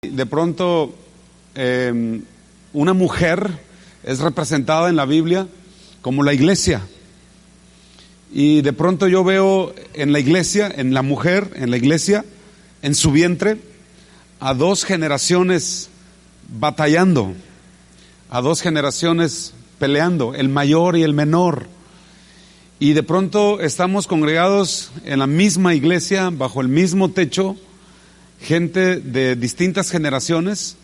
De pronto, una mujer es representada en la Biblia como la iglesia. Y de pronto yo veo en la iglesia, en la mujer, en la iglesia, en su vientre, a dos generaciones batallando, a dos generaciones peleando, el mayor y el menor. Y de pronto estamos congregados en la misma iglesia, bajo el mismo techo, gente de distintas generaciones,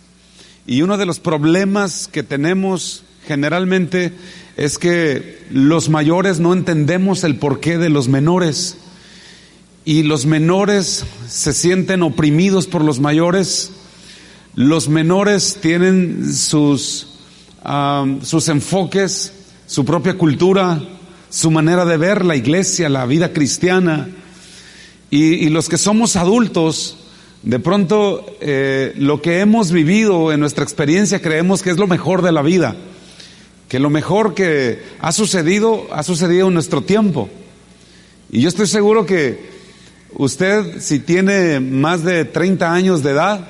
y uno de los problemas que tenemos generalmente es que los mayores no entendemos el porqué de los menores, y los menores se sienten oprimidos por los mayores. Los menores tienen sus enfoques, su propia cultura, su manera de ver la iglesia, la vida cristiana, y los que somos adultos, de pronto lo que hemos vivido en nuestra experiencia creemos que es lo mejor de la vida, que lo mejor que ha sucedido en nuestro tiempo. Y yo estoy seguro que usted, si tiene más de 30 años de edad,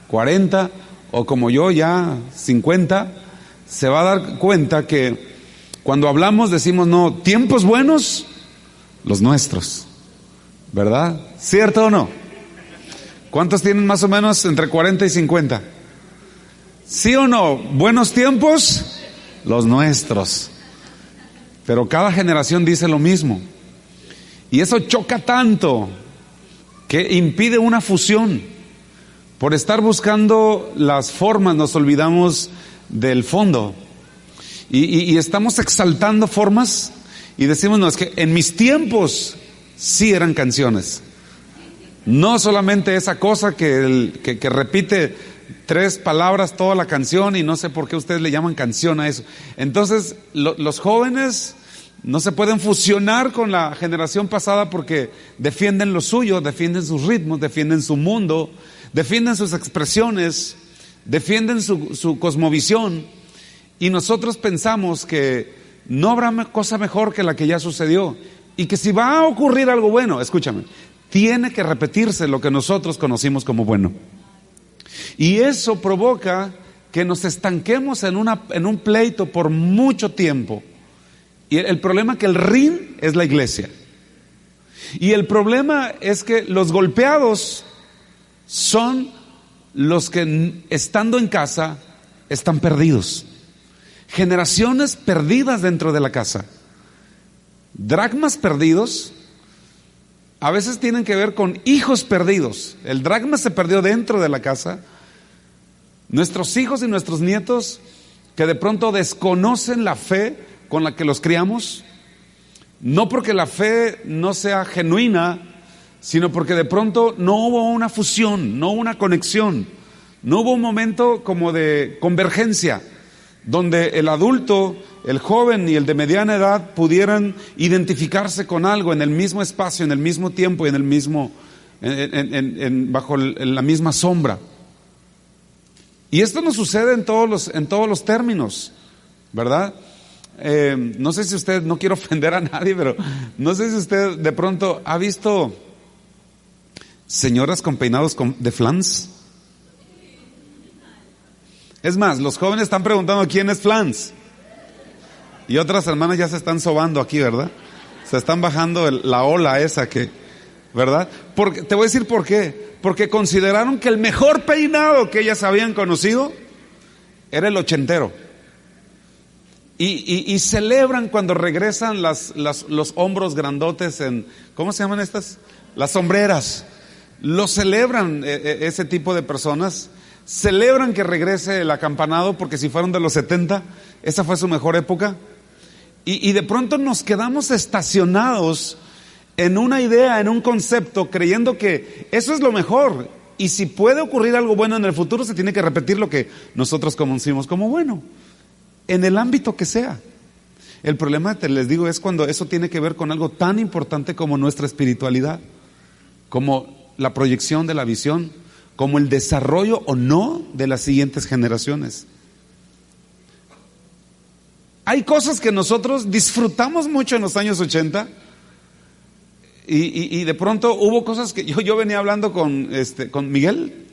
40, o como yo ya 50, se va a dar cuenta que cuando hablamos decimos, no, tiempos buenos, los nuestros, ¿verdad? ¿Cierto o no? ¿Cuántos tienen más o menos entre 40 y 50? ¿Sí o no? ¿Buenos tiempos? Los nuestros. Pero cada generación dice lo mismo. Y eso choca tanto que impide una fusión. Por estar buscando las formas nos olvidamos del fondo. Y estamos exaltando formas y decimos, no, es que en mis tiempos sí eran canciones. No solamente esa cosa que repite 3 palabras toda la canción, y no sé por qué ustedes le llaman canción a eso. Entonces los jóvenes no se pueden fusionar con la generación pasada porque defienden lo suyo, defienden sus ritmos, defienden su mundo, defienden sus expresiones, defienden su cosmovisión, y nosotros pensamos que no habrá cosa mejor que la que ya sucedió, y que si va a ocurrir algo bueno, escúchame, tiene que repetirse lo que nosotros conocimos como bueno. Y eso provoca que nos estanquemos en un pleito por mucho tiempo. Y el problema es que el ring es la iglesia. Y el problema es que los golpeados son los que, estando en casa, están perdidos. Generaciones perdidas dentro de la casa. Dracmas perdidos. A veces tienen que ver con hijos perdidos. El dracma se perdió dentro de la casa. Nuestros hijos y nuestros nietos que de pronto desconocen la fe con la que los criamos, no porque la fe no sea genuina, sino porque de pronto no hubo una fusión, no hubo una conexión, no hubo un momento como de convergencia, donde el adulto, el joven y el de mediana edad pudieran identificarse con algo en el mismo espacio, en el mismo tiempo y en el mismo, bajo la misma sombra. Y esto nos sucede en todos los términos, ¿verdad? No sé si usted, no quiero ofender a nadie, pero no sé si usted de pronto ha visto señoras con peinados de flans. Es más, los jóvenes están preguntando quién es flans. Y otras hermanas ya se están sobando aquí, ¿verdad? Se están bajando la ola esa que, ¿verdad? Te voy a decir por qué. Porque consideraron que el mejor peinado que ellas habían conocido era el ochentero. Y celebran cuando regresan los hombros grandotes ¿cómo se llaman estas? Las sombreras. Lo celebran ese tipo de personas. Celebran que regrese el acampanado, porque si fueron de los 70, esa fue su mejor época. Y de pronto nos quedamos estacionados en una idea, en un concepto, creyendo que eso es lo mejor. Y si puede ocurrir algo bueno en el futuro, se tiene que repetir lo que nosotros conocimos como bueno, en el ámbito que sea. El problema, les digo, es cuando eso tiene que ver con algo tan importante como nuestra espiritualidad, como la proyección de la visión, como el desarrollo o no de las siguientes generaciones. Hay cosas que nosotros disfrutamos mucho en los años 80 y de pronto hubo cosas que yo venía hablando con Miguel.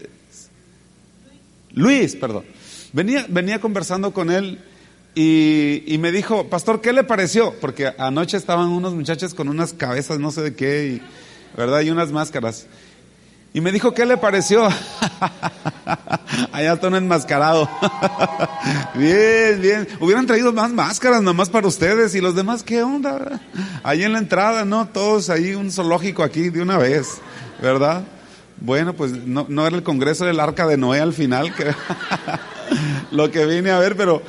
Luis, perdón. Venía conversando con él y me dijo, pastor, ¿qué le pareció? Porque anoche estaban unos muchachos con unas cabezas no sé de qué, ¿verdad? Y unas máscaras. Y me dijo, ¿qué le pareció? Allá está un enmascarado. Bien, bien. Hubieran traído más máscaras nomás para ustedes. Y los demás, ¿qué onda? Ahí en la entrada, ¿no? Todos ahí, un zoológico aquí de una vez, ¿verdad? Bueno, pues no era el congreso del Arca de Noé al final, que lo que vine a ver, pero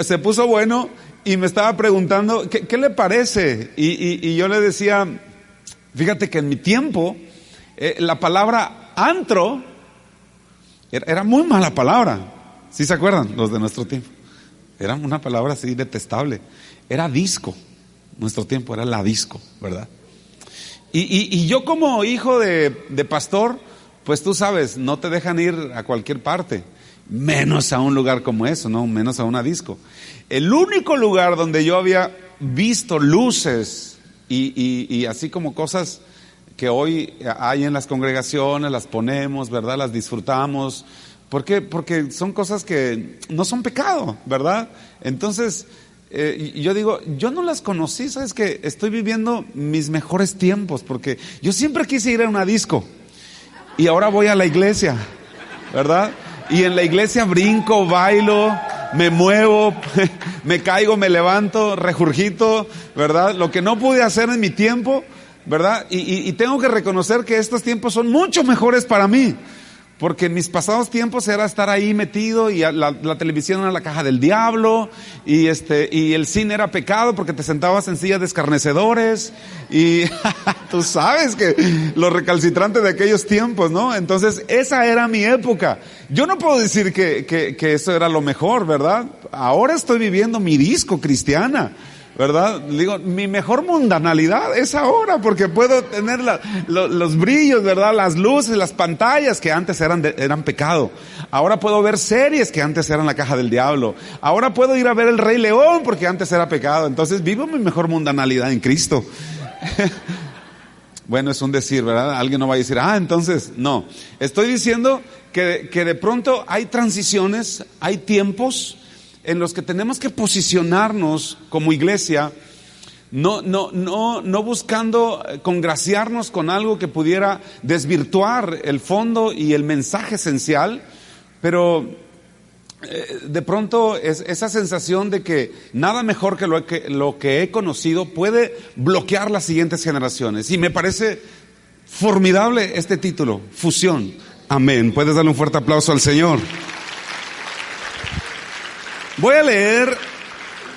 se puso bueno y me estaba preguntando, ¿qué le parece? Y yo le decía, fíjate que en mi tiempo, la palabra antro era muy mala palabra. ¿Sí se acuerdan? Los de nuestro tiempo. Era una palabra así detestable. Era disco. Nuestro tiempo era la disco, ¿verdad? Y yo como hijo de pastor, pues tú sabes, no te dejan ir a cualquier parte, menos a un lugar como eso, ¿no? Menos a una disco. El único lugar donde yo había visto luces y así como cosas que hoy hay en las congregaciones, las ponemos, ¿verdad? Las disfrutamos. ¿Por qué? Porque son cosas que no son pecado, ¿verdad? Entonces, yo digo, yo no las conocí, ¿sabes qué? Estoy viviendo mis mejores tiempos, porque yo siempre quise ir a una disco y ahora voy a la iglesia, ¿verdad? Y en la iglesia brinco, bailo, me muevo, me caigo, me levanto, regurgito, ¿verdad? Lo que no pude hacer en mi tiempo, ¿verdad? Y tengo que reconocer que estos tiempos son mucho mejores para mí. Porque en mis pasados tiempos era estar ahí metido y la televisión era la caja del diablo y el cine era pecado porque te sentabas en sillas de escarnecedores y tú sabes que lo recalcitrante de aquellos tiempos, ¿no? Entonces esa era mi época. Yo no puedo decir que eso era lo mejor, ¿verdad? Ahora estoy viviendo mi disco cristiana, ¿verdad? Digo, mi mejor mundanalidad es ahora, porque puedo tener los brillos, ¿verdad? Las luces, las pantallas que antes eran pecado. Ahora puedo ver series que antes eran la caja del diablo. Ahora puedo ir a ver El Rey León porque antes era pecado. Entonces vivo mi mejor mundanalidad en Cristo. Bueno, es un decir, ¿verdad? Alguien no va a decir, entonces, no. Estoy diciendo que de pronto hay transiciones, hay tiempos en los que tenemos que posicionarnos como iglesia, no buscando congraciarnos con algo que pudiera desvirtuar el fondo y el mensaje esencial, pero de pronto esa sensación de que nada mejor que lo que he conocido puede bloquear las siguientes generaciones. Y me parece formidable este título, Fusión. Amén. Puedes darle un fuerte aplauso al Señor. Voy a leer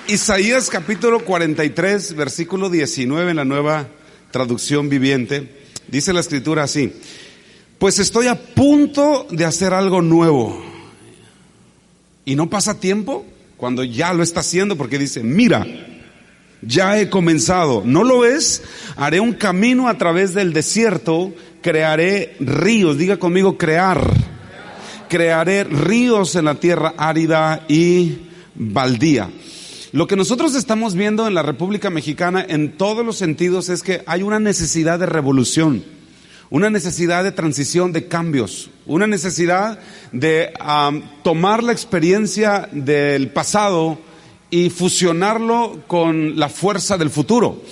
Isaías capítulo 43, versículo 19 en la Nueva Traducción Viviente. Dice la escritura así: pues estoy a punto de hacer algo nuevo. Y no pasa tiempo cuando ya lo está haciendo, porque dice, mira, ya he comenzado. ¿No lo ves? Haré un camino a través del desierto, crearé ríos. Diga conmigo, crear. Crearé ríos en la tierra árida y baldía. Lo que nosotros estamos viendo en la República Mexicana en todos los sentidos es que hay una necesidad de revolución, una necesidad de transición, de cambios, una necesidad de tomar la experiencia del pasado y fusionarlo con la fuerza del futuro.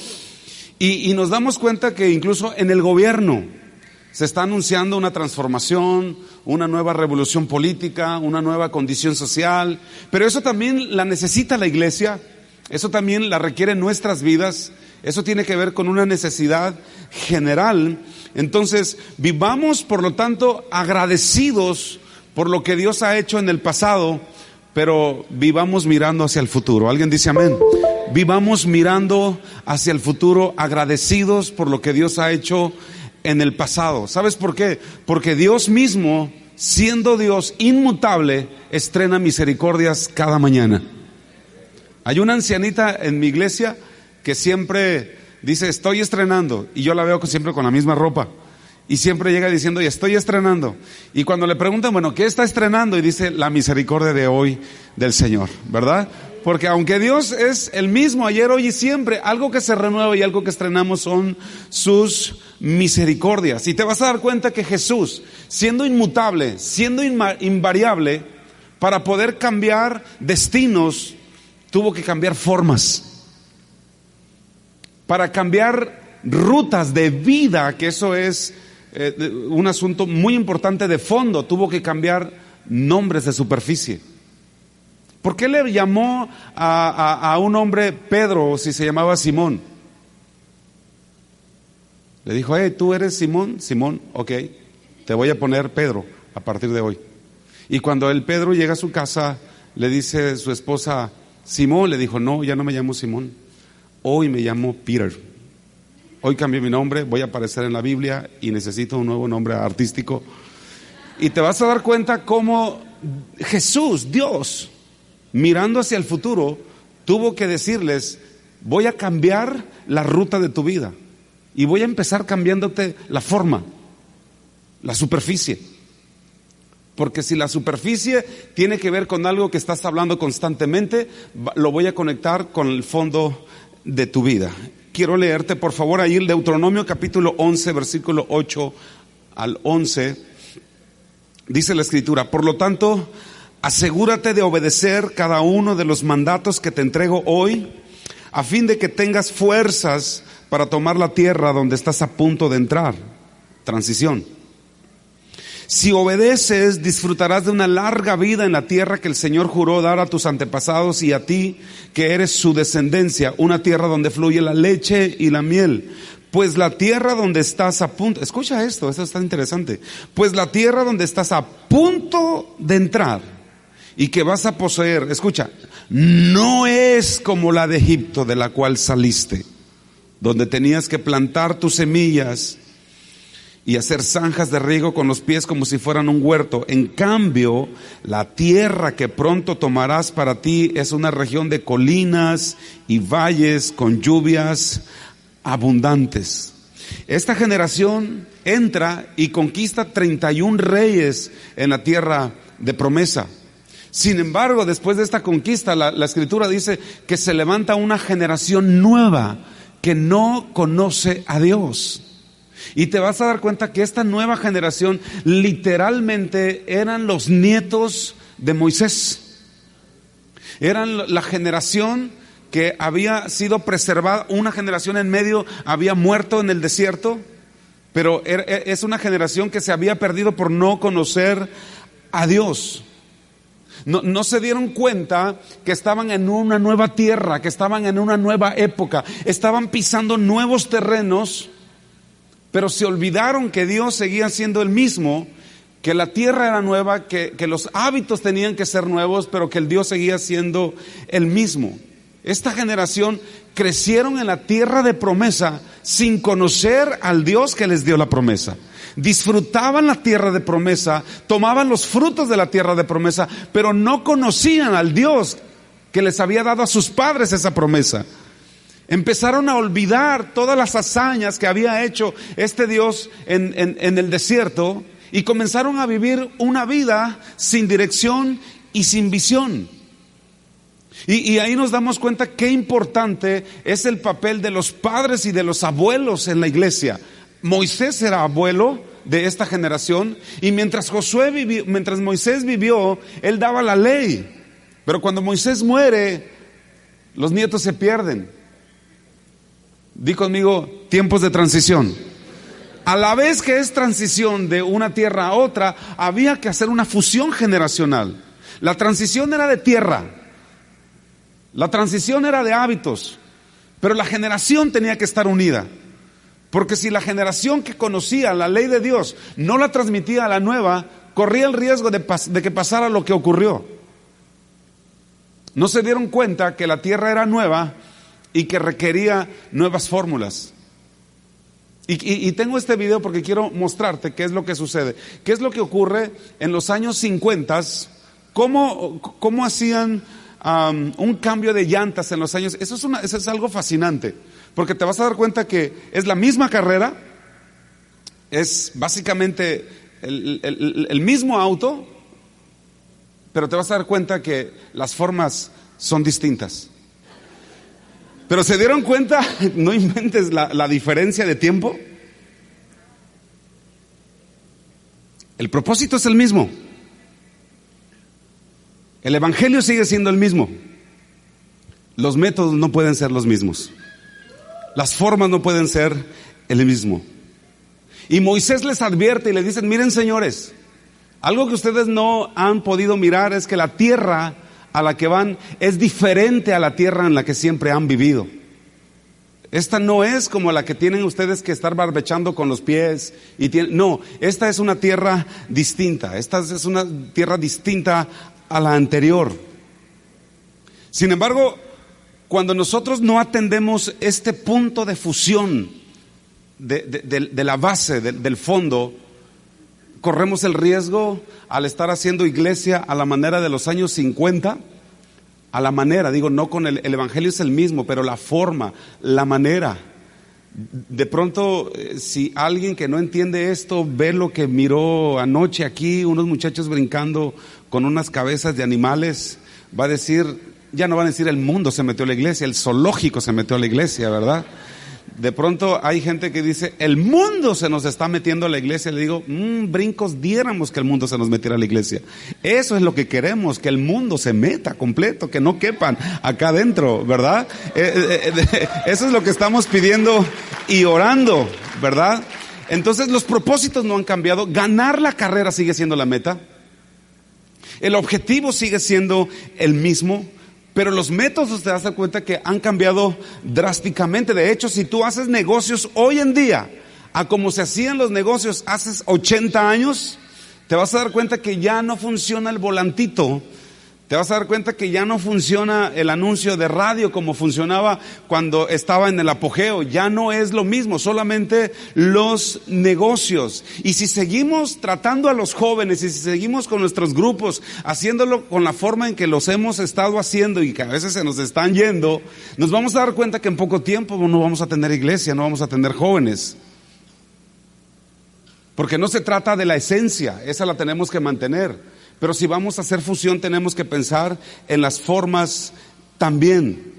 Y nos damos cuenta que incluso en el gobierno se está anunciando una transformación, una nueva revolución política, una nueva condición social, pero eso también la necesita la iglesia, eso también la requiere nuestras vidas, eso tiene que ver con una necesidad general. Entonces, vivamos, por lo tanto, agradecidos por lo que Dios ha hecho en el pasado, pero vivamos mirando hacia el futuro. ¿Alguien dice amén? Vivamos mirando hacia el futuro, agradecidos por lo que Dios ha hecho en el pasado. ¿Sabes por qué? Porque Dios mismo, siendo Dios inmutable, estrena misericordias cada mañana. Hay una ancianita en mi iglesia que siempre dice, estoy estrenando, y yo la veo siempre con la misma ropa, y siempre llega diciendo, y estoy estrenando. Y cuando le preguntan, bueno, ¿qué está estrenando? Y dice, la misericordia de hoy del Señor, ¿verdad? Porque aunque Dios es el mismo ayer, hoy y siempre, algo que se renueva y algo que estrenamos son sus misericordias. Y te vas a dar cuenta que Jesús, siendo inmutable, siendo invariable, para poder cambiar destinos, tuvo que cambiar formas. Para cambiar rutas de vida, que eso es un asunto muy importante de fondo, tuvo que cambiar nombres de superficie. ¿Por qué le llamó a un hombre Pedro si se llamaba Simón? Le dijo, ¿tú eres Simón? Simón, ok, te voy a poner Pedro a partir de hoy. Y cuando el Pedro llega a su casa, le dice su esposa, Simón, le dijo, no, ya no me llamo Simón, hoy me llamo Peter. Hoy cambié mi nombre, voy a aparecer en la Biblia y necesito un nuevo nombre artístico. Y te vas a dar cuenta cómo Jesús, Dios, mirando hacia el futuro, tuvo que decirles, voy a cambiar la ruta de tu vida y voy a empezar cambiándote la forma, la superficie. Porque si la superficie tiene que ver con algo que estás hablando constantemente, lo voy a conectar con el fondo de tu vida. Quiero leerte por favor ahí el Deuteronomio capítulo 11, versículo 8 al 11. Dice la Escritura, por lo tanto, asegúrate de obedecer cada uno de los mandatos que te entrego hoy, a fin de que tengas fuerzas para tomar la tierra donde estás a punto de entrar. Transición. Si obedeces, disfrutarás de una larga vida en la tierra que el Señor juró dar a tus antepasados y a ti, que eres su descendencia, una tierra donde fluye la leche y la miel. Pues la tierra donde estás a punto, escucha esto está interesante, pues la tierra donde estás a punto de entrar y que vas a poseer, escucha, no es como la de Egipto de la cual saliste, donde tenías que plantar tus semillas y hacer zanjas de riego con los pies como si fueran un huerto. En cambio, la tierra que pronto tomarás para ti es una región de colinas y valles con lluvias abundantes. Esta generación entra y conquista 31 reyes en la tierra de promesa. Sin embargo, después de esta conquista, la Escritura dice que se levanta una generación nueva que no conoce a Dios. Y te vas a dar cuenta que esta nueva generación literalmente eran los nietos de Moisés. Eran la generación que había sido preservada, una generación en medio había muerto en el desierto, pero es una generación que se había perdido por no conocer a Dios. No se dieron cuenta que estaban en una nueva tierra, que estaban en una nueva época, estaban pisando nuevos terrenos, pero se olvidaron que Dios seguía siendo el mismo, que la tierra era nueva, que los hábitos tenían que ser nuevos, pero que el Dios seguía siendo el mismo. Esta generación crecieron en la tierra de promesa sin conocer al Dios que les dio la promesa. Disfrutaban la tierra de promesa, tomaban los frutos de la tierra de promesa, pero no conocían al Dios que les había dado a sus padres esa promesa. Empezaron a olvidar todas las hazañas que había hecho este Dios en el desierto y comenzaron a vivir una vida sin dirección y sin visión. Y ahí nos damos cuenta qué importante es el papel de los padres y de los abuelos en la iglesia. Moisés era abuelo de esta generación y mientras Moisés vivió, él daba la ley. Pero cuando Moisés muere, los nietos se pierden. Di conmigo, tiempos de transición. A la vez que es transición de una tierra a otra, había que hacer una fusión generacional. La transición era de tierra, la transición era de hábitos, pero la generación tenía que estar unida. Porque si la generación que conocía la ley de Dios no la transmitía a la nueva, corría el riesgo de que pasara lo que ocurrió. No se dieron cuenta que la tierra era nueva y que requería nuevas fórmulas. Y tengo este video porque quiero mostrarte qué es lo que sucede. ¿Qué es lo que ocurre en los años 50? ¿Cómo hacían un cambio de llantas en los años? Eso es algo fascinante, porque te vas a dar cuenta que es la misma carrera, es básicamente el mismo auto, pero te vas a dar cuenta que las formas son distintas. Pero ¿se dieron cuenta? No inventes la diferencia de tiempo. El propósito es el mismo. El evangelio sigue siendo el mismo. Los métodos no pueden ser los mismos. Las formas no pueden ser el mismo. Y Moisés les advierte y les dice: miren, señores, algo que ustedes no han podido mirar es que la tierra a la que van es diferente a la tierra en la que siempre han vivido. Esta no es como la que tienen ustedes que estar barbechando con los pies no, esta es una tierra distinta. Esta es una tierra distinta a la anterior. Sin embargo, cuando nosotros no atendemos este punto de fusión de la base, del fondo, corremos el riesgo, al estar haciendo iglesia a la manera de los años 50, a la manera, digo, no con el evangelio es el mismo, pero la forma, la manera. De pronto, si alguien que no entiende esto ve lo que miró anoche aquí, unos muchachos brincando con unas cabezas de animales, va a decir, ya no van a decir el mundo se metió a la iglesia, el zoológico se metió a la iglesia, ¿verdad? De pronto hay gente que dice, el mundo se nos está metiendo a la iglesia. Le digo, brincos diéramos que el mundo se nos metiera a la iglesia. Eso es lo que queremos, que el mundo se meta completo, que no quepan acá adentro, ¿verdad? Eso es lo que estamos pidiendo y orando, ¿verdad? Entonces los propósitos no han cambiado. Ganar la carrera sigue siendo la meta. El objetivo sigue siendo el mismo. Pero los métodos, te das cuenta que han cambiado drásticamente. De hecho, si tú haces negocios hoy en día a como se hacían los negocios hace 80 años, te vas a dar cuenta que ya no funciona el volantito. Te vas a dar cuenta que ya no funciona el anuncio de radio como funcionaba cuando estaba en el apogeo. Ya no es lo mismo, solamente los negocios. Y si seguimos tratando a los jóvenes y si seguimos con nuestros grupos, haciéndolo con la forma en que los hemos estado haciendo y que a veces se nos están yendo, nos vamos a dar cuenta que en poco tiempo no vamos a tener iglesia, no vamos a tener jóvenes. Porque no se trata de la esencia, esa la tenemos que mantener. Pero si vamos a hacer fusión tenemos que pensar en las formas también.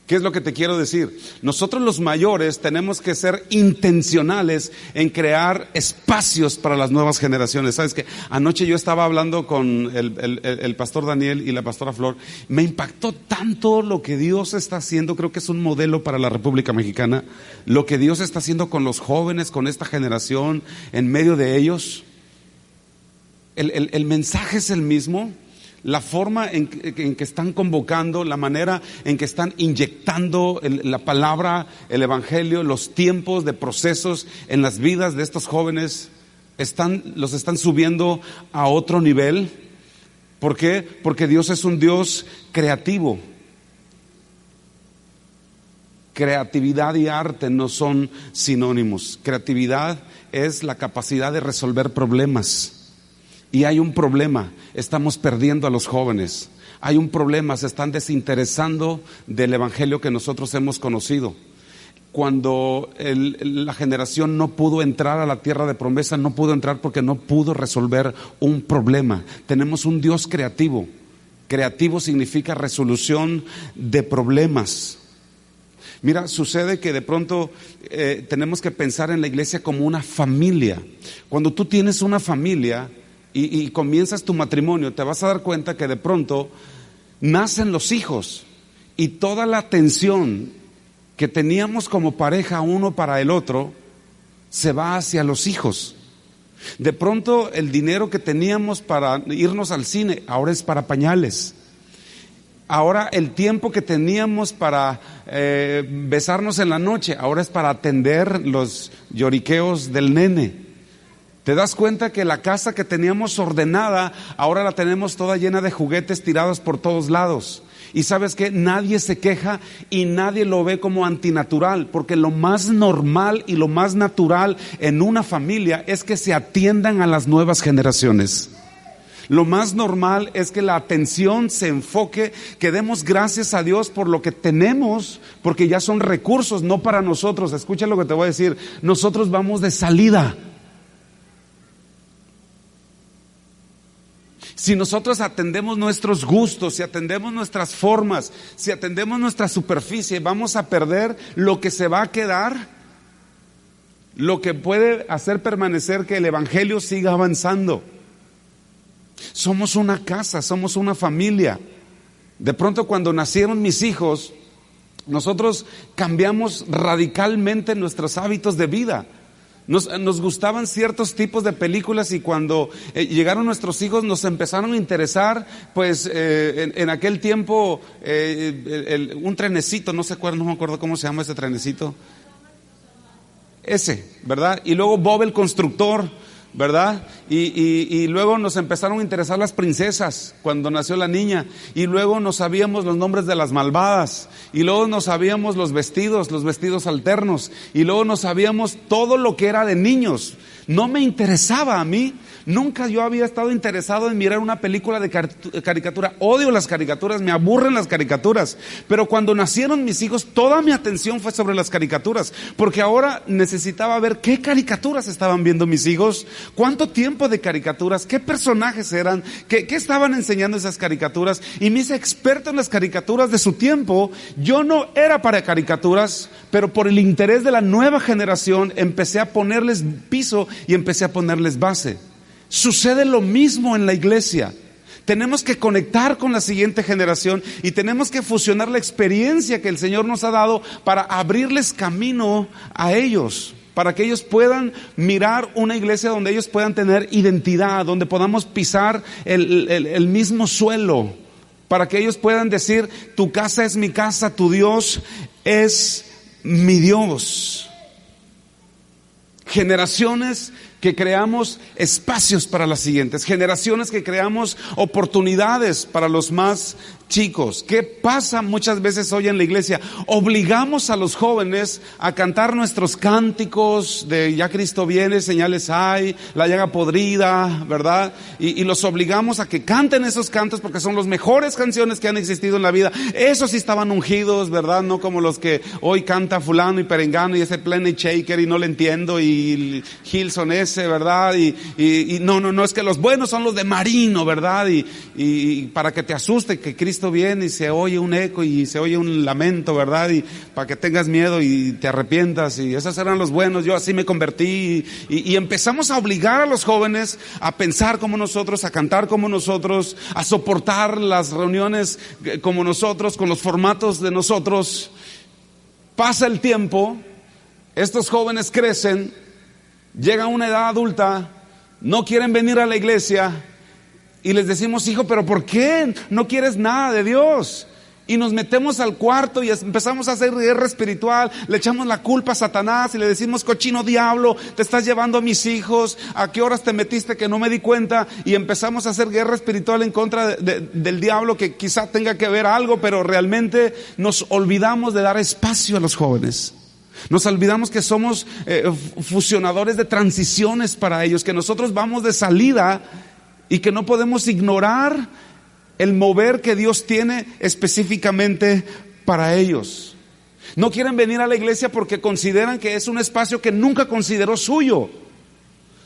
¿Qué es lo que te quiero decir? Nosotros los mayores tenemos que ser intencionales en crear espacios para las nuevas generaciones. ¿Sabes qué? Anoche yo estaba hablando con el pastor Daniel y la pastora Flor. Me impactó tanto lo que Dios está haciendo. Creo que es un modelo para la República Mexicana. Lo que Dios está haciendo con los jóvenes, con esta generación, en medio de ellos. El mensaje es el mismo, la forma en que están convocando, la manera en que están inyectando la palabra, el evangelio, los tiempos de procesos en las vidas de estos jóvenes, los están subiendo a otro nivel. ¿Por qué? Porque Dios es un Dios creativo. Creatividad y arte no son sinónimos. Creatividad es la capacidad de resolver problemas. Y hay un problema, estamos perdiendo a los jóvenes. Hay un problema, se están desinteresando del evangelio que nosotros hemos conocido. Cuando la generación no pudo entrar a la tierra de promesa, no pudo entrar porque no pudo resolver un problema. Tenemos un Dios creativo. Creativo significa resolución de problemas. Mira, sucede que de pronto tenemos que pensar en la iglesia como una familia. Cuando tú tienes una familia y comienzas tu matrimonio, te vas a dar cuenta que de pronto nacen los hijos y toda la atención que teníamos como pareja uno para el otro se va hacia los hijos. De pronto el dinero que teníamos para irnos al cine ahora es para pañales. Ahora el tiempo que teníamos para besarnos en la noche ahora es para atender los lloriqueos del nene. ¿Te das cuenta que la casa que teníamos ordenada, ahora la tenemos toda llena de juguetes tirados por todos lados? Y ¿sabes qué? Nadie se queja y nadie lo ve como antinatural, porque lo más normal y lo más natural en una familia es que se atiendan a las nuevas generaciones. Lo más normal es que la atención se enfoque, que demos gracias a Dios por lo que tenemos, porque ya son recursos, no para nosotros. Escucha lo que te voy a decir, nosotros vamos de salida. Si nosotros atendemos nuestros gustos, si atendemos nuestras formas, si atendemos nuestra superficie, vamos a perder lo que se va a quedar, lo que puede hacer permanecer que el evangelio siga avanzando. Somos una casa, somos una familia. De pronto, cuando nacieron mis hijos, nosotros cambiamos radicalmente nuestros hábitos de vida. Nos gustaban ciertos tipos de películas y cuando llegaron nuestros hijos nos empezaron a interesar, pues en aquel tiempo un trenecito, no me acuerdo cómo se llama ese trenecito. Ese, ¿verdad? Y luego Bob el constructor, ¿verdad? Y luego nos empezaron a interesar las princesas cuando nació la niña, y luego nos sabíamos los nombres de las malvadas, y luego nos sabíamos los vestidos alternos, y luego nos sabíamos todo lo que era de niños. No me interesaba a mí, nunca yo había estado interesado en mirar una película de caricatura. Odio las caricaturas, me aburren las caricaturas. Pero cuando nacieron mis hijos, toda mi atención fue sobre las caricaturas, porque ahora necesitaba ver qué caricaturas estaban viendo mis hijos, cuánto tiempo de caricaturas, qué personajes eran, qué estaban enseñando esas caricaturas, y me hice experto en las caricaturas de su tiempo. Yo no era para caricaturas, pero por el interés de la nueva generación empecé a ponerles piso y empecé a ponerles base. Sucede lo mismo en la iglesia. Tenemos que conectar con la siguiente generación y tenemos que fusionar la experiencia que el Señor nos ha dado para abrirles camino a ellos, para que ellos puedan mirar una iglesia donde ellos puedan tener identidad, donde podamos pisar el mismo suelo, para que ellos puedan decir: tu casa es mi casa, tu Dios es mi Dios. Generaciones que creamos espacios para las siguientes, generaciones que creamos oportunidades para los más chicos. ¿Qué pasa muchas veces hoy en la iglesia? Obligamos a los jóvenes a cantar nuestros cánticos de ya Cristo viene, señales hay, la llaga podrida, ¿verdad? Y los obligamos a que canten esos cantos porque son las mejores canciones que han existido en la vida. Esos sí estaban ungidos, ¿verdad? No como los que hoy canta fulano y perengano y ese Planet Shaker y no le entiendo, y Hilson ese, ¿verdad? Y no, es que los buenos son los de Marino, ¿verdad? Y para que te asuste que Cristo viene y se oye un eco y se oye un lamento, ¿verdad? Y para que tengas miedo y te arrepientas, y esos eran los buenos. Yo así me convertí, y empezamos a obligar a los jóvenes a pensar como nosotros, a cantar como nosotros, a soportar las reuniones como nosotros, con los formatos de nosotros. Pasa el tiempo, estos jóvenes crecen, llegan a una edad adulta, no quieren venir a la iglesia, y les decimos: hijo, pero ¿por qué no quieres nada de Dios? Y nos metemos al cuarto y empezamos a hacer guerra espiritual, le echamos la culpa a Satanás y le decimos: cochino diablo, te estás llevando a mis hijos, ¿a qué horas te metiste que no me di cuenta? Y empezamos a hacer guerra espiritual en contra del diablo, que quizá tenga que ver algo, pero realmente nos olvidamos de dar espacio a los jóvenes. Nos olvidamos que somos fusionadores de transiciones para ellos, que nosotros vamos de salida y que no podemos ignorar el mover que Dios tiene específicamente para ellos. No quieren venir a la iglesia porque consideran que es un espacio que nunca consideró suyo.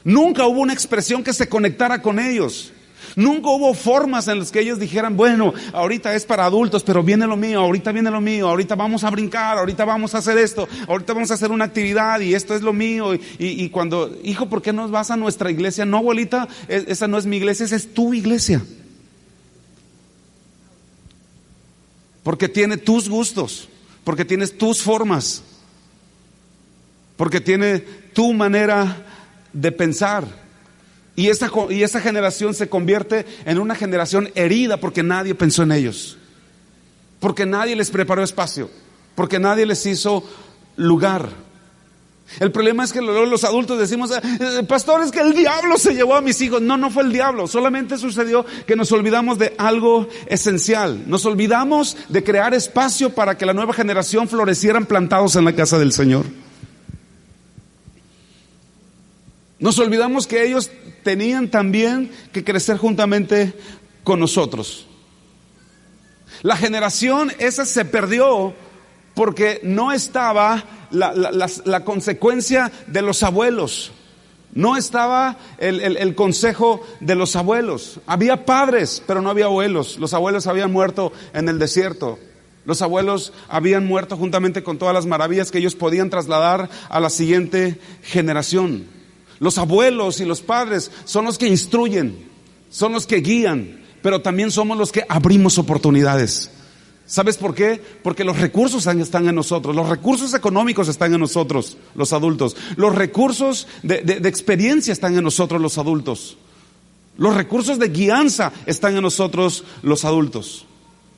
Nunca hubo una expresión que se conectara con ellos. Nunca hubo formas en las que ellos dijeran: bueno, ahorita es para adultos, pero viene lo mío, ahorita viene lo mío, ahorita vamos a brincar, ahorita vamos a hacer esto, ahorita vamos a hacer una actividad y esto es lo mío. Y cuando: hijo, ¿por qué no vas a nuestra iglesia? No, abuelita, esa no es mi iglesia, esa es tu iglesia. Porque tiene tus gustos, porque tienes tus formas, porque tiene tu manera de pensar. Y esa generación se convierte en una generación herida porque nadie pensó en ellos, porque nadie les preparó espacio, porque nadie les hizo lugar. El problema es que luego los adultos decimos: pastor, es que el diablo se llevó a mis hijos. No fue el diablo, solamente sucedió que nos olvidamos de algo esencial. Nos olvidamos de crear espacio para que la nueva generación florecieran plantados en la casa del Señor. Nos olvidamos que ellos tenían también que crecer juntamente con nosotros. La generación esa se perdió porque no estaba la consecuencia de los abuelos. No estaba el consejo de los abuelos. Había padres, pero no había abuelos. Los abuelos habían muerto en el desierto. Los abuelos habían muerto juntamente con todas las maravillas que ellos podían trasladar a la siguiente generación. Los abuelos y los padres son los que instruyen, son los que guían, pero también somos los que abrimos oportunidades. ¿Sabes por qué? Porque los recursos están en nosotros, los recursos económicos están en nosotros, los adultos, los recursos de experiencia están en nosotros, los adultos, los recursos de guianza están en nosotros, los adultos.